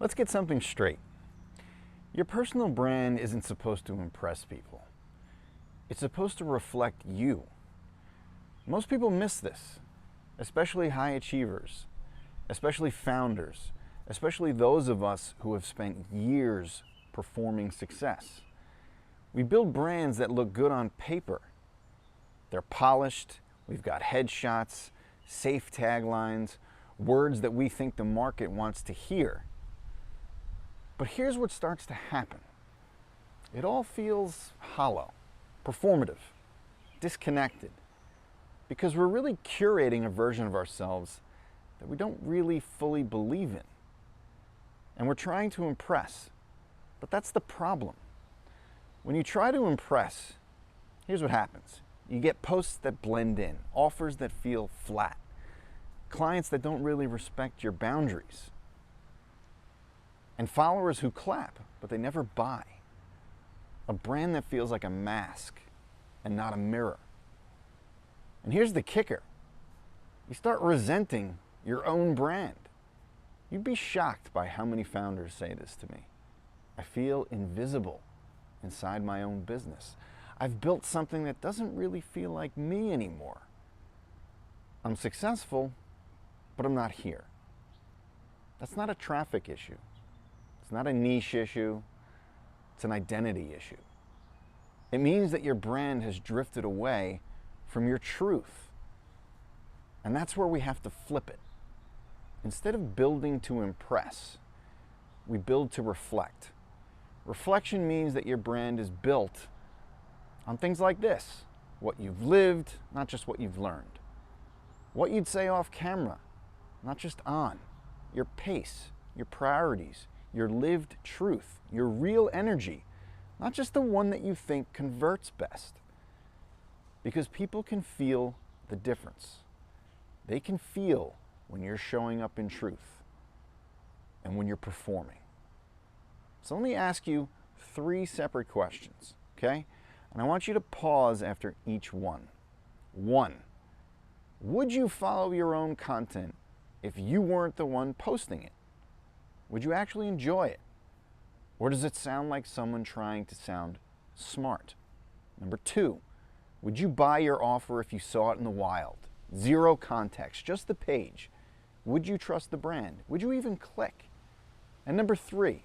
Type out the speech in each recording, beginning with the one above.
Let's get something straight. Your personal brand isn't supposed to impress people. It's supposed to reflect you. Most people miss this, especially high achievers, especially founders, especially those of us who have spent years performing success. We build brands that look good on paper. They're polished, we've got headshots, safe taglines, words that we think the market wants to hear. But here's what starts to happen. It all feels hollow, performative, disconnected, because we're really curating a version of ourselves that we don't really fully believe in. And we're trying to impress. But that's the problem. When you try to impress, here's what happens. You get posts that blend in, offers that feel flat, clients that don't really respect your boundaries, and followers who clap, but they never buy. A brand that feels like a mask and not a mirror. And here's the kicker. You start resenting your own brand. You'd be shocked by how many founders say this to me. I feel invisible inside my own business. I've built something that doesn't really feel like me anymore. I'm successful, but I'm not here. That's not a traffic issue. It's not a niche issue. It's an identity issue. It means that your brand has drifted away from your truth. And that's where we have to flip it. Instead of building to impress, we build to reflect. Reflection means that your brand is built on things like this: what you've lived, not just what you've learned. What you'd say off camera, not just on. Your pace, your priorities, your lived truth, your real energy, not just the one that you think converts best. Because people can feel the difference. They can feel when you're showing up in truth and when you're performing. So let me ask you 3 separate questions, okay? And I want you to pause after each one. 1, would you follow your own content if you weren't the one posting it? Would you actually enjoy it? Or does it sound like someone trying to sound smart? Number 2, would you buy your offer if you saw it in the wild? 0 context, just the page. Would you trust the brand? Would you even click? And number 3,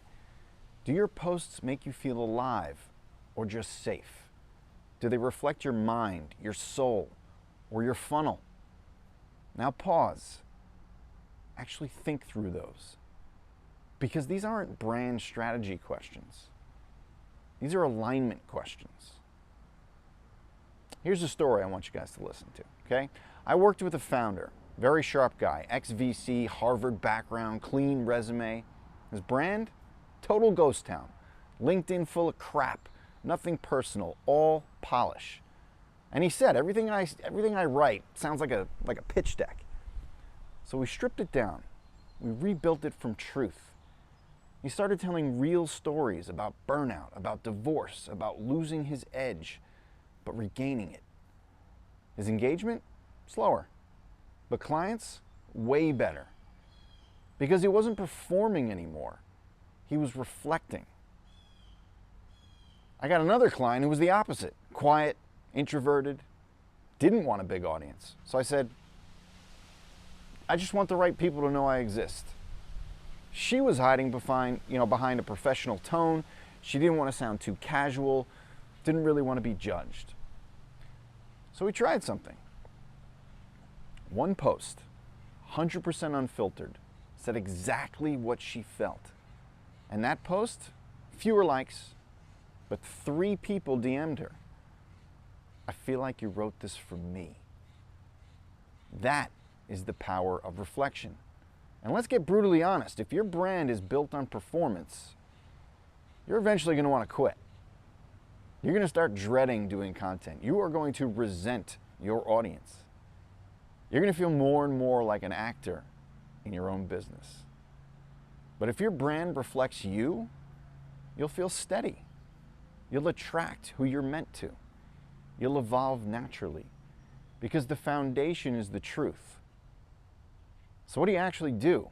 do your posts make you feel alive or just safe? Do they reflect your mind, your soul, or your funnel? Now pause. Actually think through those. Because these aren't brand strategy questions. These are alignment questions. Here's a story I want you guys to listen to, okay? I worked with a founder, very sharp guy, ex-VC, Harvard background, clean resume. His brand? Total ghost town. LinkedIn full of crap, nothing personal, all polish. And he said, everything I write sounds like a pitch deck. So we stripped it down. We rebuilt it from truth. He started telling real stories about burnout, about divorce, about losing his edge, but regaining it. His engagement? Slower. But clients? Way better. Because he wasn't performing anymore. He was reflecting. I got another client who was the opposite. Quiet, introverted, didn't want a big audience. So I said, I just want the right people to know I exist. She was hiding behind a professional tone. She didn't want to sound too casual, didn't really want to be judged. So we tried something. 1 post, 100% unfiltered, said exactly what she felt. And that post, fewer likes, but 3 people DM'd her. I feel like you wrote this for me. That is the power of reflection. And let's get brutally honest. If your brand is built on performance, you're eventually going to want to quit. You're going to start dreading doing content. You are going to resent your audience. You're going to feel more and more like an actor in your own business. But if your brand reflects you, you'll feel steady. You'll attract who you're meant to. You'll evolve naturally because the foundation is the truth. So what do you actually do?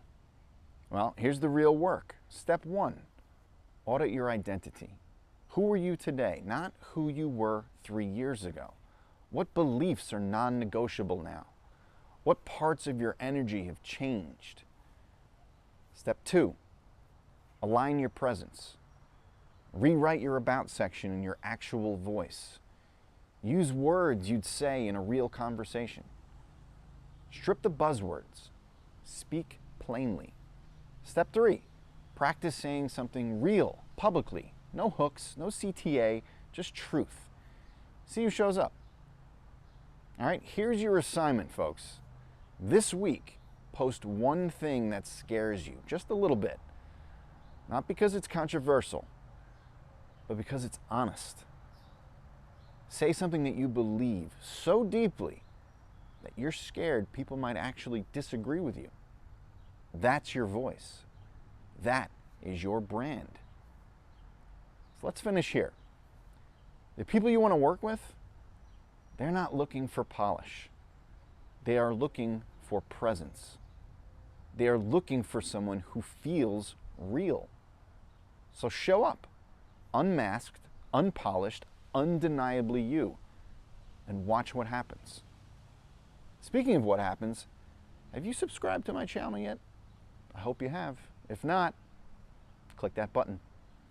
Well, here's the real work. Step 1, audit your identity. Who are you today, not who you were 3 years ago? What beliefs are non-negotiable now? What parts of your energy have changed? Step 2, align your presence. Rewrite your about section in your actual voice. Use words you'd say in a real conversation. Strip the buzzwords. Speak plainly. Step 3, practice saying something real, publicly. No hooks, no CTA, just truth. See who shows up. All right, here's your assignment, folks. This week, post one thing that scares you, just a little bit. Not because it's controversial, but because it's honest. Say something that you believe so deeply that you're scared people might actually disagree with you. That's your voice. That is your brand. So let's finish here. The people you want to work with, they're not looking for polish. They are looking for presence. They are looking for someone who feels real. So show up, unmasked, unpolished, undeniably you, and watch what happens. Speaking of what happens, have you subscribed to my channel yet? I hope you have. If not, click that button.